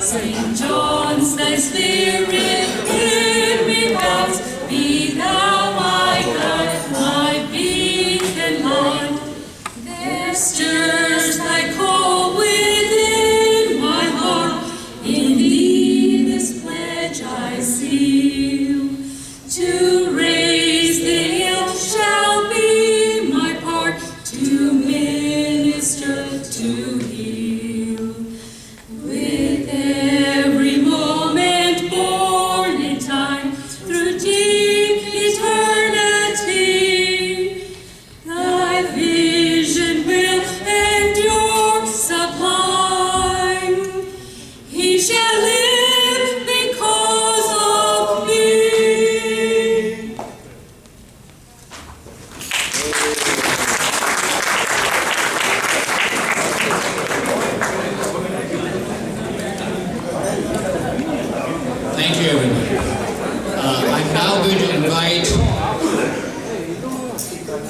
St. John's, thy spirit in me bounds. Be thou my guide, my beacon light. There stirs thy call within my heart. In thee this pledge I seal. To raise the hill shall be my part. To minister, to heal. With every moment born in time, through deep eternity, thy vision will endure sublime. He shall live because of me. Thank you, everyone. I'm now going to invite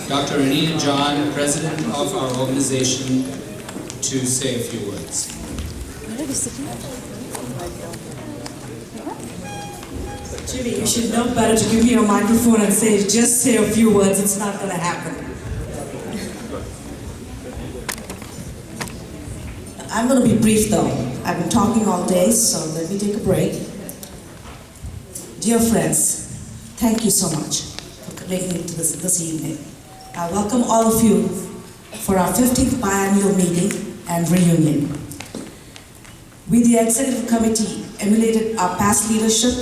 Dr. Anita John, President of our organization, to say a few words. Jimmy, you should know better to give me a microphone and say, just say a few words. It's not going to happen. I'm going to be brief though. I've been talking all day, so let me take a break. Dear friends, thank you so much for making it to this evening. I welcome all of you for our 15th biannual meeting and reunion. We, the Executive Committee, emulated our past leadership,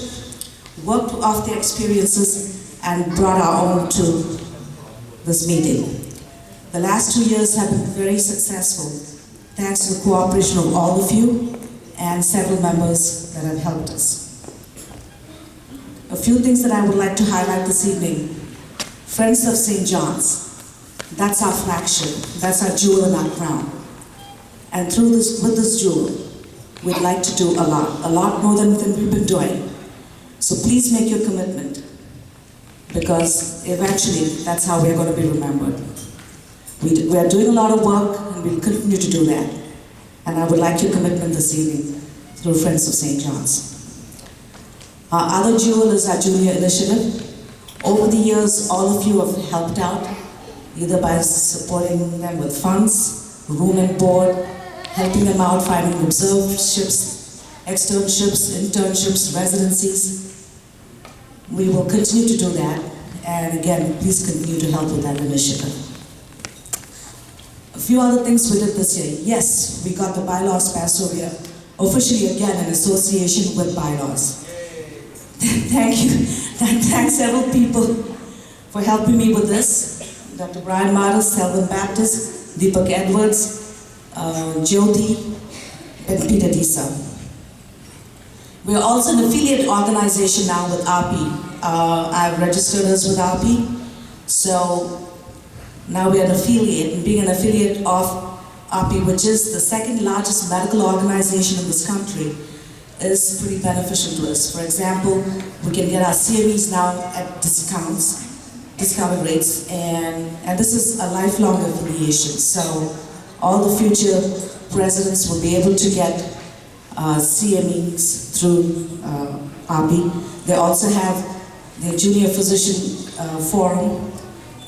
worked off their experiences, and brought our own to this meeting. The last 2 years have been very successful, thanks to the cooperation of all of you and several members that have helped us. A few things that I would like to highlight this evening. Friends of St. John's, that's our flagship, that's our jewel in our crown. And with this jewel, we'd like to do a lot more than we've been doing. So please make your commitment, because eventually that's how we're going to be remembered. We are doing a lot of work, and we'll continue to do that. And I would like your commitment this evening through Friends of St. John's. Our other jewel is our junior initiative. Over the years, all of you have helped out, either by supporting them with funds, room and board, helping them out finding observerships, externships, internships, residencies. We will continue to do that, and again, please continue to help with that initiative. A few other things we did this year. Yes, we got the bylaws passed, so we are officially again in association with bylaws. Thank you. Thanks several people for helping me with this. Dr. Brian Martis, Selwyn Baptist, Deepak Edwards, Jyoti, and Peter Disa. We are also an affiliate organization now with RP. I've registered us with RP, so now we are an affiliate, and being an affiliate of RP, which is the second largest medical organization in this country, is pretty beneficial to us. For example, we can get our CMEs now at discounted rates, and this is a lifelong affiliation. So all the future presidents will be able to get CMEs through RP. They also have their junior physician forum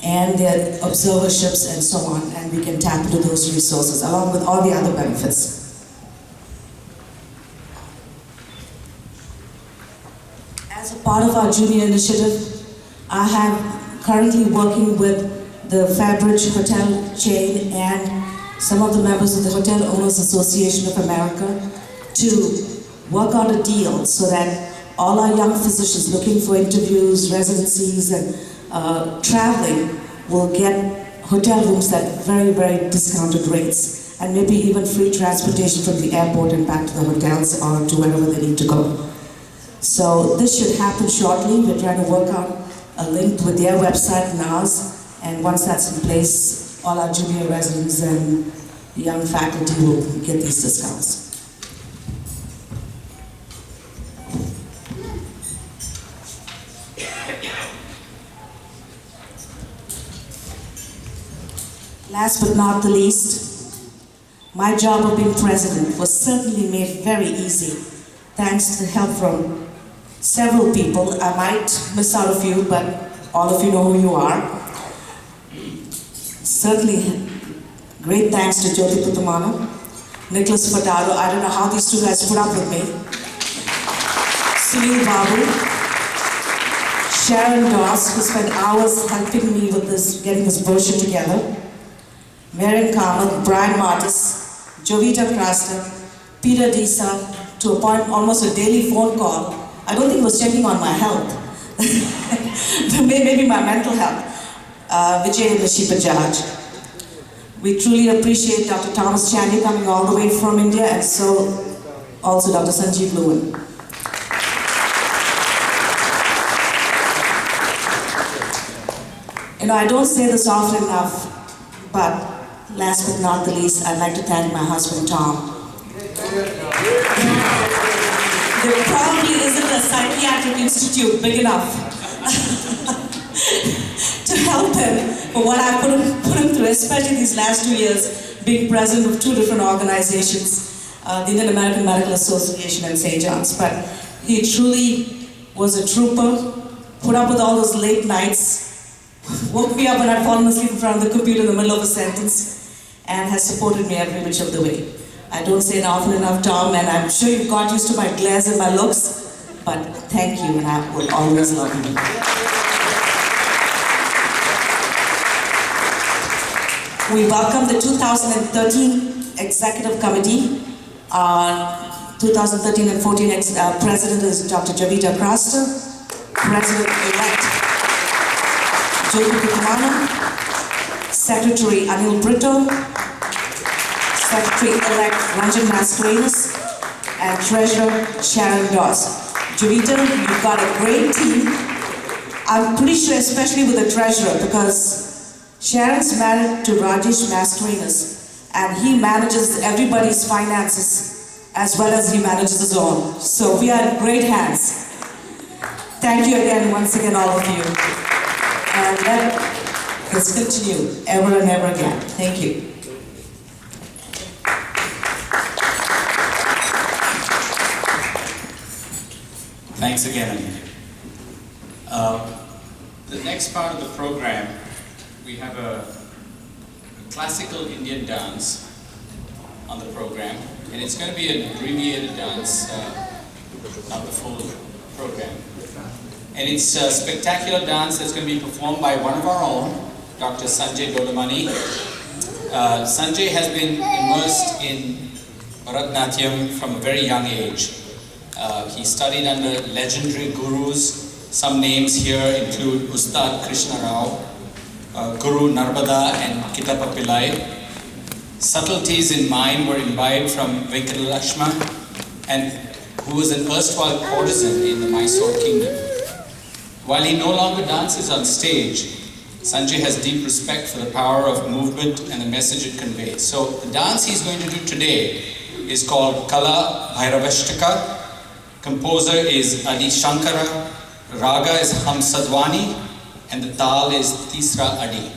and their observerships and so on, and we can tap into those resources along with all the other benefits. As a part of our junior initiative, I have currently working with the Fairbridge Hotel chain and some of the members of the Hotel Owners Association of America to work out a deal so that all our young physicians looking for interviews, residencies, and traveling will get hotel rooms at very, very discounted rates, and maybe even free transportation from the airport and back to the hotels or to wherever they need to go. So this should happen shortly. We're trying to work out a link with their website and ours, and once that's in place, all our junior residents and young faculty will get these discounts. Last but not the least, my job of being president was certainly made very easy thanks to help from several people. I might miss out a few, but all of you know who you are. Certainly, great thanks to Jyoti Puttamana, Nicholas Fadado. I don't know how these two guys put up with me. Sunil Babu, Sharon Doss, who spent hours helping me with this, getting this brochure together. Marian Kamal, Brian Martis, Jovita Krasta, Peter Disa, to a point almost a daily phone call. I don't think he was checking on my health, maybe my mental health. Vijay and Nishipa Jaj. We truly appreciate Dr. Thomas Chandy coming all the way from India, and so also Dr. Sanjeev Lewin. You know, I don't say this often enough, but last but not the least, I'd like to thank my husband, Tom. There probably isn't a psychiatric institute big enough to help him for what I put him through, especially these last 2 years, being president of 2 different organizations, the Indian American Medical Association and St. John's. But he truly was a trooper, put up with all those late nights, woke me up when I'd fallen asleep in front of the computer in the middle of a sentence, and has supported me every which of the way. I don't say it often enough, Tom, and I'm sure you've got used to my glares and my looks, but thank you, and I will always love you. We welcome the 2013 Executive Committee. 2013 and 14 President is Dr. Javita Krasta, President-elect Jyoti Puttamana, Secretary Anil Brito, Secretary-elect Ranjan Mascarenas, and Treasurer Sharon Doss. Javita, you've got a great team. I'm pretty sure, especially with the Treasurer, because Sharon's married to Rajesh Mascarenas, and he manages everybody's finances as well as he manages his own. So we are in great hands. Thank you again, once again, all of you. And let's continue ever and ever again. Thank you. Thanks again, Anil. The next part of the program, we have a classical Indian dance on the program, and it's going to be an abbreviated dance, not the full program. And it's a spectacular dance that's going to be performed by one of our own, Dr. Sanjay Dodamani. Sanjay has been immersed in Bharatanatyam from a very young age. He studied under legendary gurus. Some names here include Ustad Krishna Rao, Guru Narmada and Kitapa Pillai. Subtleties in mind were imbibed from Venkatalakshma, and who was an erstwhile courtesan in the Mysore kingdom. While he no longer dances on stage, Sanjay has deep respect for the power of movement and the message it conveys. So the dance he's going to do today is called Kala Bhairavashtaka. Composer is Adi Shankara, Raga is Hamsadwani, and the Tal is Tisra Adi.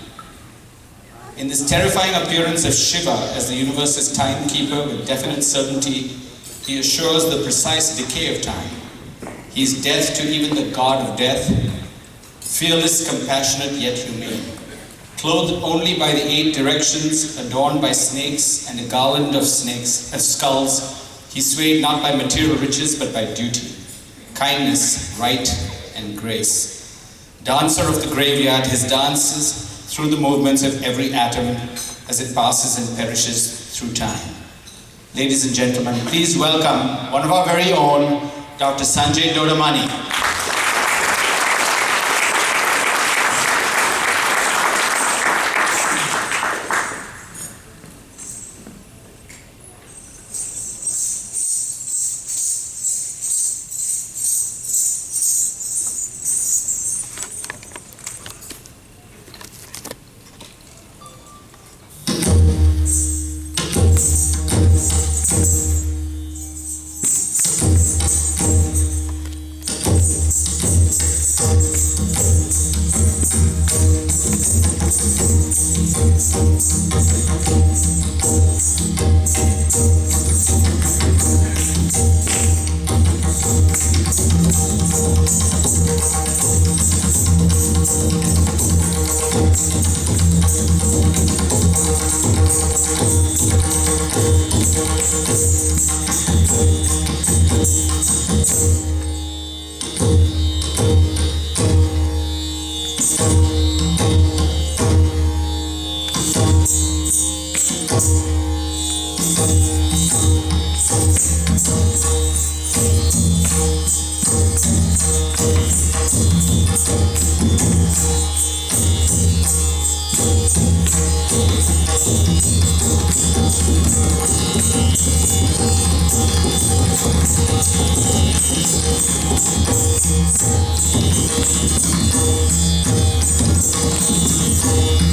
In this terrifying appearance of Shiva as the universe's timekeeper with definite certainty, he assures the precise decay of time. He is death to even the god of death, fearless, compassionate, yet humane. Clothed only by the 8 directions, adorned by snakes and a garland of skulls, he swayed not by material riches but by duty, kindness, right, and grace. Dancer of the graveyard, his dances through the movements of every atom as it passes and perishes through time. Ladies and gentlemen, please welcome one of our very own, Dr. Sanjay Dodamani.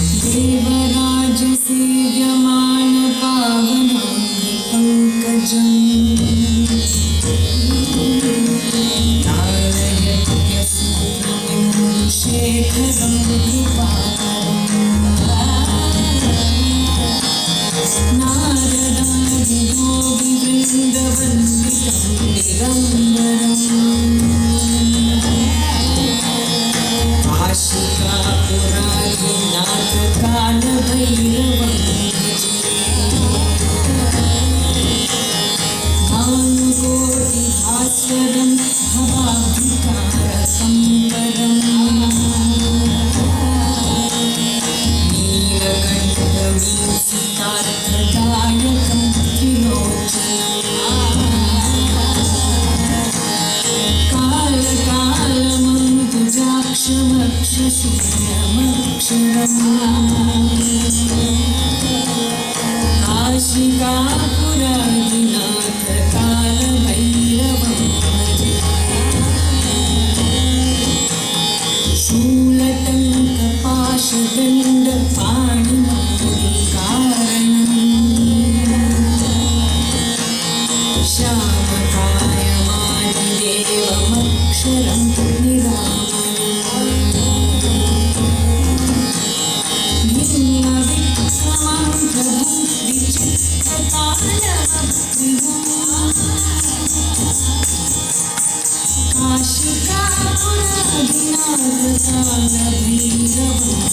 Devraj सेव्यमान पावनांग पंकजं नारयज्ञ सूत्रमिन्दु शेखरं कृपाकरं नारदादि योगी वृन्दवन्दितं दिगम्बरम् आशिकापुराधिनाथ कालभैरवं भानुकोटिभास्वरं भवाब्धिकारसम्वरम् नीलकण्ठवीसितार्थदायकं कालकालमन्दुजाक्षमक्षशून्यमक्षरम् काशिकापुरादिनाथ कालभैरवं शूलटङ्कपाशदण्डपाणिकारणम् श्यामकायमादिदेवमक्षरं भिन्नविक्रमं प्रभुं विचित्रतालवप्रियम् काशिकापुरादिनाथ कालभैरवं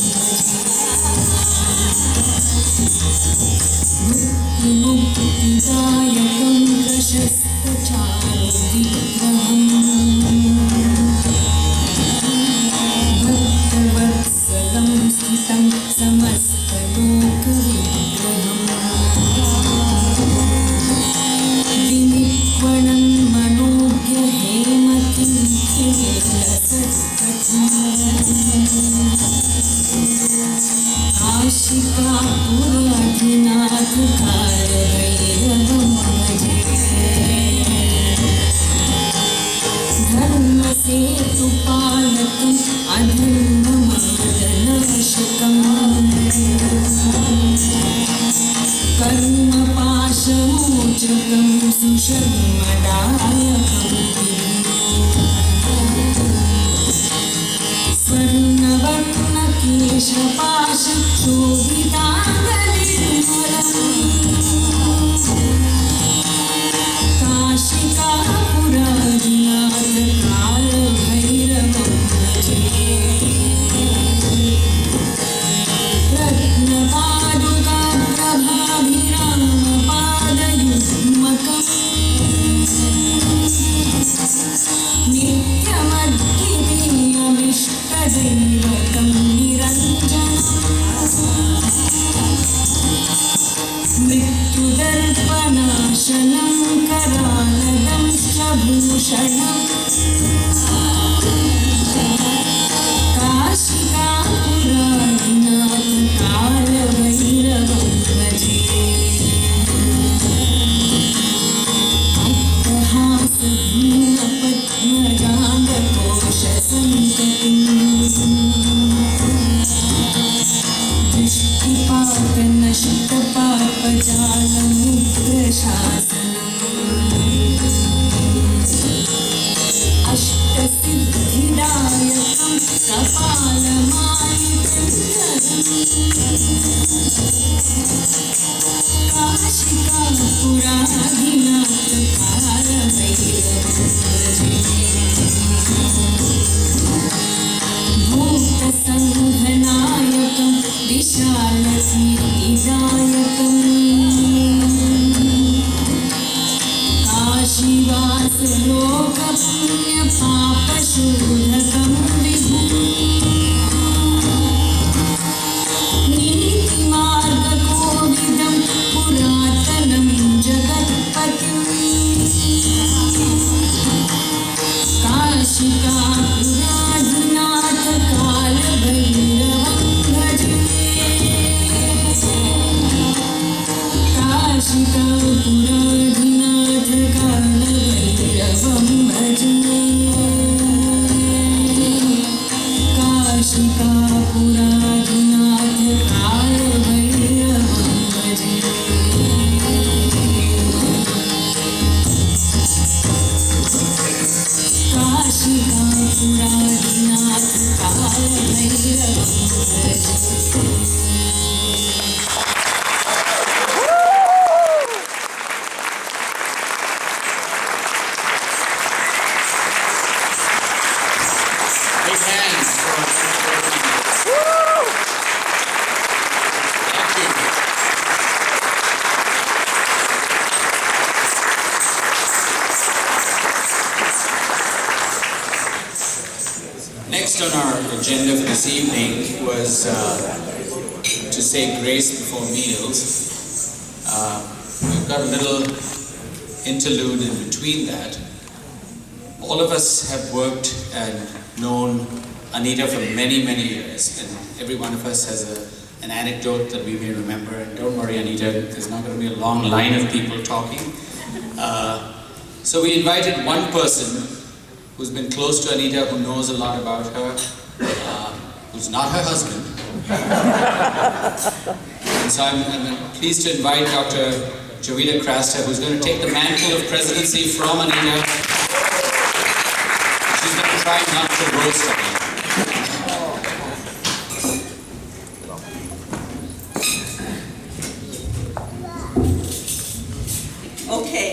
भुक्तिमुक्तिदायकं प्रशस्तचारुविग्रहम् भक्तवत्सलं स्थितं समस्तलोकविग्रहम् विनिक्वणं मनोज्ञहेमतिं काशिकापुराधिनाथ कालभैरवं भजे धर्मसेतुपालकम् अधर्ममार्गनाशकम् कर्मपाशमोचकं सुषम्मदायकम् स्वर्णवर्णकेशपाशक्षोभिताङ्गनिर्मलम् काशिकापुरादिनाथ कालभैरवं भजे रत्नपादुकाप्रभाभिरामपादयुग्मकम् नित्यमद्वितीयमिष्टदैवतं निरञ्जनम् मृत्युदर्पनाशनं करालदंश्च भूषणम् काशिकापुरादिनाथ कालभैरवं भजे दृष्टिपातनशितपापजालमुग्रशासनम् काशीवासलोकपुण्यपापशोधकं नीतिमार्गकोविदं पुरातनं जगत्पतिम् काशिकापुराधिनाथकालभैरवं भजे काशिकापुराधिनाथकालभैरवं भजे काशिकापुराधिनाथकालभैरवं भजे काशिकापुराधिनाथकालभैरवं Big hands for Thank you. Next on our agenda for this evening was to say grace before meals. We've got a little interlude in between that. All of us have worked and known Anita for many, many years, and every one of us has an anecdote that we may remember. And don't worry, Anita, there's not going to be a long line of people talking. So we invited one person who's been close to Anita, who knows a lot about her, who's not her husband. And so I'm pleased to invite Dr. Jovita Krasta, who's going to take the mantle of presidency from Anita. She's going to try not to roast Anita. Okay,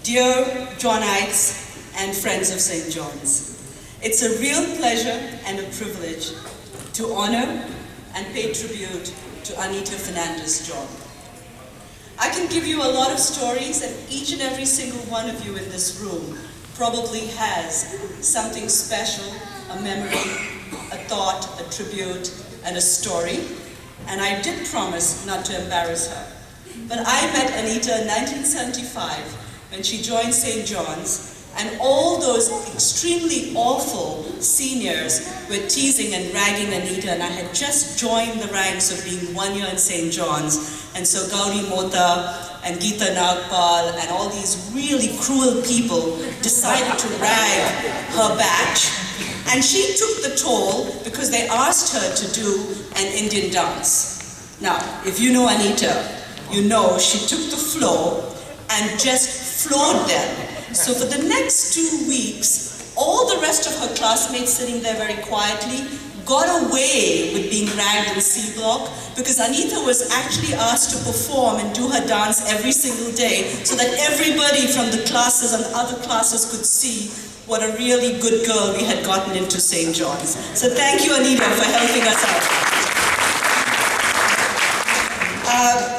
dear Johnites and friends of St. John's, it's a real pleasure and a privilege to honor and pay tribute to Anita Fernandez-John. I can give you a lot of stories, and each and every single one of you in this room probably has something special, a memory, a thought, a tribute, and a story, and I did promise not to embarrass her. But I met Anita in 1975 when she joined St. John's, and all those extremely awful seniors were teasing and ragging Anita, and I had just joined the ranks of being 1 year in St. John's, and so Gauri Mota and Geeta Nagpal and all these really cruel people decided to rag her batch, and she took the toll because they asked her to do an Indian dance. Now, if you know Anita, you know she took the floor and just floored them. So for the next 2 weeks, all the rest of her classmates sitting there very quietly got away with being ragged in C Block because Anita was actually asked to perform and do her dance every single day so that everybody from the classes and other classes could see what a really good girl we had gotten into St. John's. So thank you, Anita, for helping us out.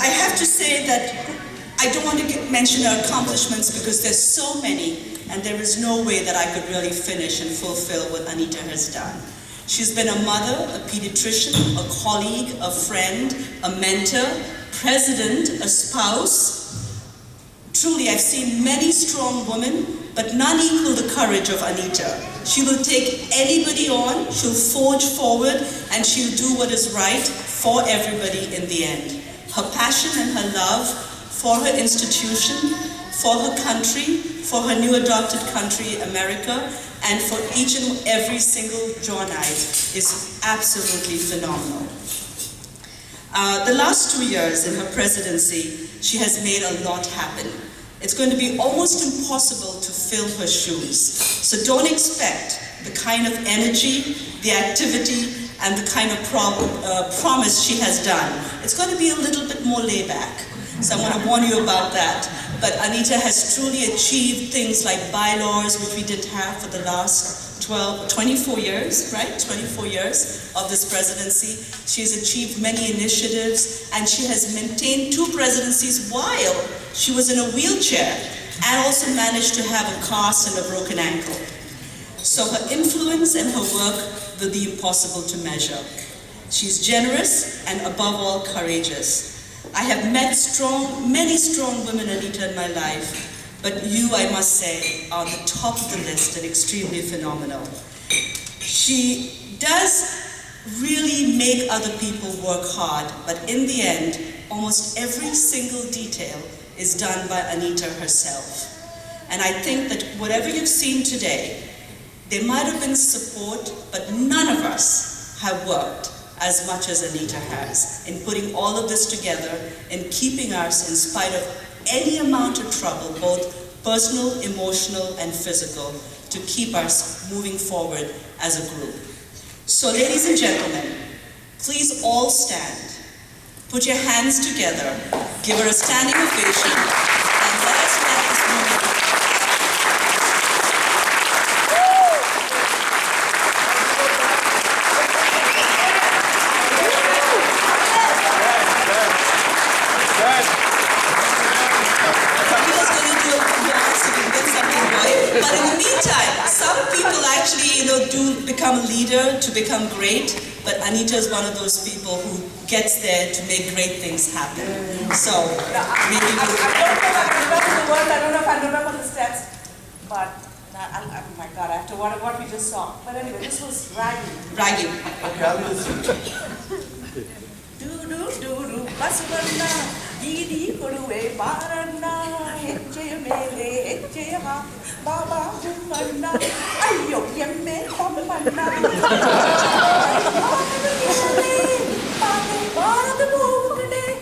I have to say that I don't want to mention her accomplishments because there's so many, and there is no way that I could really finish and fulfill what Anita has done. She's been a mother, a pediatrician, a colleague, a friend, a mentor, president, a spouse. Truly, I've seen many strong women, but none equal the courage of Anita. She will take anybody on, she'll forge forward, and she'll do what is right for everybody in the end. Her passion and her love for her institution, for her country, for her new adopted country, America, and for each and every single Johnite is absolutely phenomenal. The last 2 years in her presidency, she has made a lot happen. It's going to be almost impossible to fill her shoes. So don't expect the kind of energy, the activity, and the kind of promise she has done. It's going to be a little bit more laid back. So I want to warn you about that. But Anita has truly achieved things like bylaws, which we didn't have for the last 24 years, right? 24 years of this presidency. She has achieved many initiatives, and she has maintained 2 presidencies while she was in a wheelchair. and also managed to have a cast and a broken ankle. So her influence and her work will be impossible to measure. She's generous and above all courageous. I have met many strong women, Anita, in my life, but you, I must say, are the top of the list and extremely phenomenal. She does really make other people work hard, but in the end, almost every single detail is done by Anita herself. And I think that whatever you've seen today, there might have been support, but none of us have worked as much as Anita has in putting all of this together and keeping us, in spite of any amount of trouble, both personal, emotional, and physical, to keep us moving forward as a group. So ladies and gentlemen, please all stand. Put your hands together, give her a standing ovation, and let us let this moment. But in the meantime, some people actually, do become a leader to become great, but Anita is one of those people who gets there to make great things happen. So, maybe I don't know if I remember the steps, but oh my God, after what we just saw. But anyway, this was ragging. Ragging. Do Basavana, Didi Kuruwe, Barana, Hecce Mele, Hecce Ha, Baba Humana, Ayo Yeme, Homana, the moon today,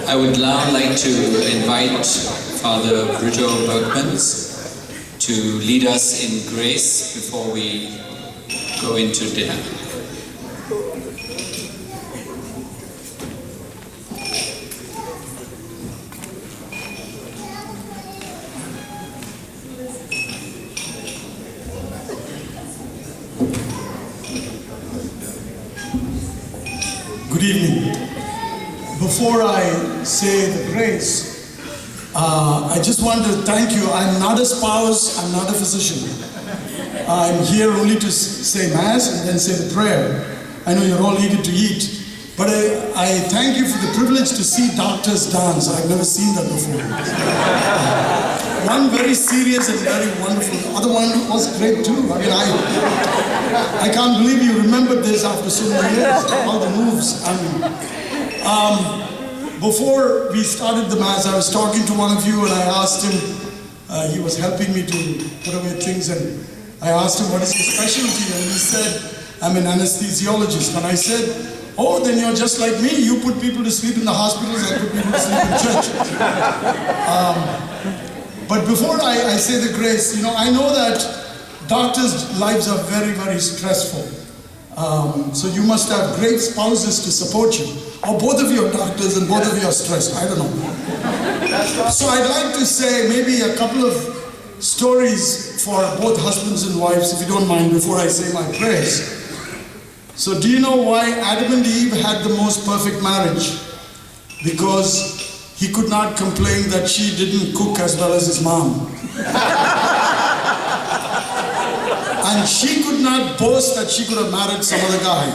I would now like to invite Father Brito Bergmans to lead us in grace before we go into dinner. Good evening. Before I say the grace, I just want to thank you. I'm not a spouse, I'm not a physician. I'm here only to say Mass and then say the prayer. I know you're all eager to eat, but I thank you for the privilege to see doctors dance. I've never seen that before. One very serious and very wonderful. The other one was great too. I mean, I can't believe you remembered this after so many years. All the moves. Before we started the Mass, I was talking to one of you and I asked him, he was helping me to put away things, and I asked him, what is your specialty? And he said, I'm an anesthesiologist. And I said, oh, then you're just like me. You put people to sleep in the hospitals, I put people to sleep in church. But before I say the grace, I know that doctors' lives are very, very stressful. So you must have great spouses to support you. Or both of you are doctors and both of you are stressed. I don't know. So I'd like to say maybe a couple of stories for both husbands and wives, if you don't mind, before I say my prayers. So do you know why Adam and Eve had the most perfect marriage? Because he could not complain that she didn't cook as well as his mom. And she could not boast that she could have married some other guy.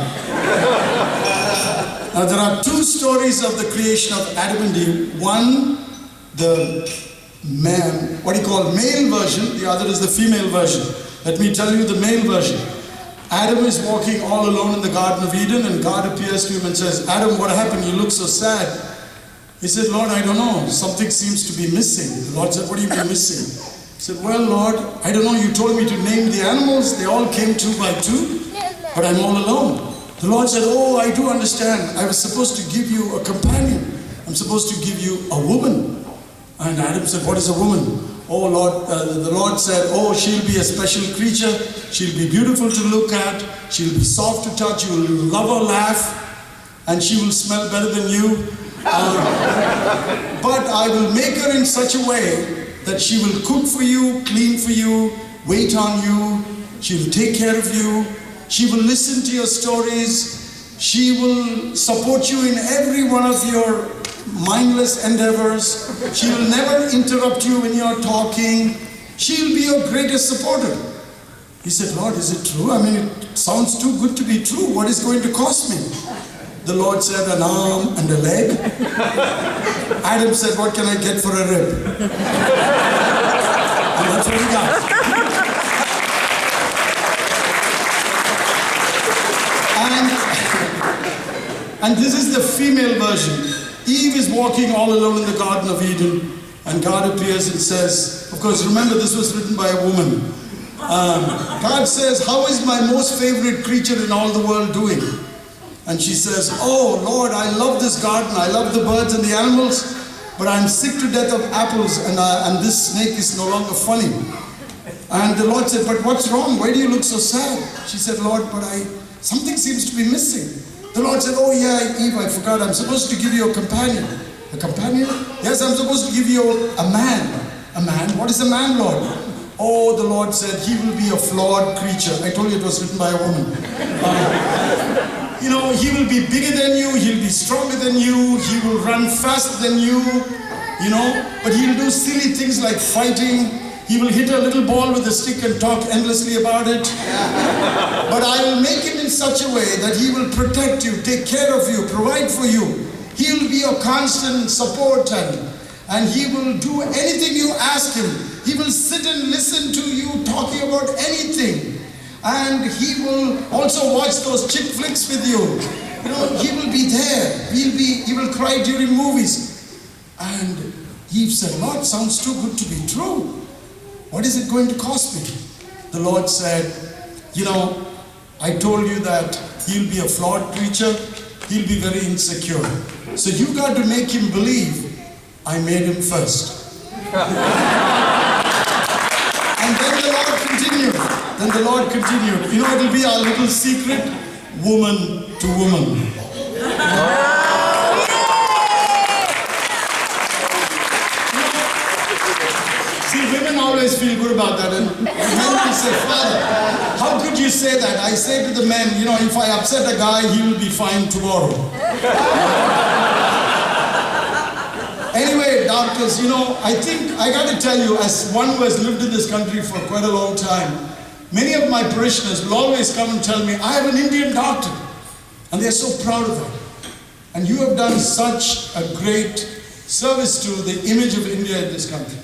Now there are two stories of the creation of Adam and Eve. One, the male version, the other is the female version. Let me tell you the male version. Adam is walking all alone in the Garden of Eden, and God appears to him and says, Adam, what happened? You look so sad. He said, Lord, I don't know. Something seems to be missing. The Lord said, what do you mean missing? He said, well, Lord, I don't know. You told me to name the animals. They all came 2 by 2, but I'm all alone. The Lord said, oh, I do understand. I was supposed to give you a companion. I'm supposed to give you a woman. And Adam said, what is a woman? oh Lord, the Lord said, oh, she'll be a special creature. She'll be beautiful to look at. She'll be soft to touch. You'll love her laugh. And she will smell better than you. But I will make her in such a way that she will cook for you, clean for you, wait on you. She will take care of you. She will listen to your stories. She will support you in every one of your mindless endeavors. She will never interrupt you when you're talking. She'll be your greatest supporter. He said, Lord, is it true? I mean, it sounds too good to be true. What is going to cost me? The Lord said, an arm and a leg. Adam said, what can I get for a rib? And that's what he got. And this is the female version. Eve is walking all alone in the Garden of Eden, and God appears and says, of course, remember this was written by a woman. God says, how is my most favorite creature in all the world doing? And she says, oh Lord, I love this garden, I love the birds and the animals, but I'm sick to death of apples, and this snake is no longer funny. And the Lord said, but what's wrong? Why do you look so sad? She said, Lord, but something seems to be missing. The Lord said, oh yeah, Eve, I forgot, I'm supposed to give you a companion. A companion? Yes, I'm supposed to give you a man. A man? What is a man, Lord? Oh, the Lord said, he will be a flawed creature. I told you it was written by a woman. You know, he will be bigger than you, he'll be stronger than you, he will run faster than you, you know, but he'll do silly things like fighting. He will hit a little ball with a stick and talk endlessly about it. But I will make him in such a way that he will protect you, take care of you, provide for you. He will be your constant support, and he will do anything you ask him. He will sit and listen to you talking about anything. And he will also watch those chick flicks with you. You know, he will be there. He will cry during movies. And Eve said, Lord, sounds too good to be true. What is it going to cost me? The Lord said, you know, I told you that he'll be a flawed creature. He'll be very insecure. So you got to make him believe I made him first. And then the Lord continued. You know, it'll be our little secret, woman to woman. See, women always feel good about that. And men will say, Father, how could you say that? I say to the men, you know, if I upset a guy, he will be fine tomorrow. Anyway, doctors, you know, I think I got to tell you, as one who has lived in this country for quite a long time, many of my parishioners will always come and tell me, I have an Indian doctor. And they're so proud of that. And you have done such a great service to the image of India in this country.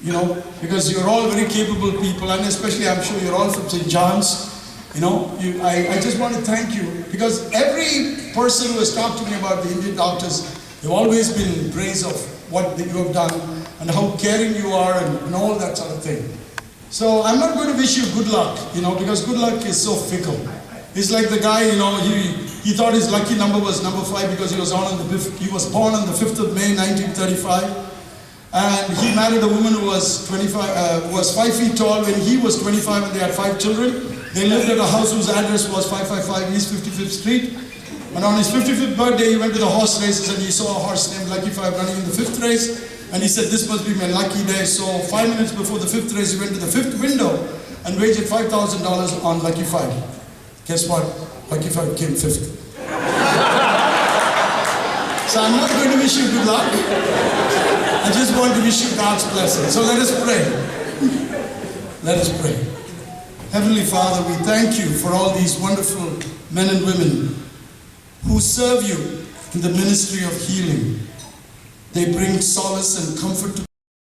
You know, because you're all very capable people, and especially I'm sure you're all from St. John's. You know, I just want to thank you, because every person who has talked to me about the Indian doctors, they've always been in praise of what you have done and how caring you are and all that sort of thing. So I'm not going to wish you good luck, you know, because good luck is so fickle. It's like the guy, you know, he thought his lucky number was number 5 because he was born on the 5th of May 1935. And he married a woman who was 5 feet tall when he was 25, and they had 5 children. They lived at a house whose address was 555 East 55th Street. And on his 55th birthday, he went to the horse races, and he saw a horse named Lucky 5 running in the 5th race. And he said, this must be my lucky day. So 5 minutes before the 5th race, he went to the 5th window and wagered $5,000 on Lucky 5. Guess what? Lucky 5 came 5th. So I'm not going to wish you good luck. I just want to wish you God's blessing. So let us pray. Let us pray. Heavenly Father, we thank you for all these wonderful men and women who serve you in the ministry of healing. They bring solace and comfort to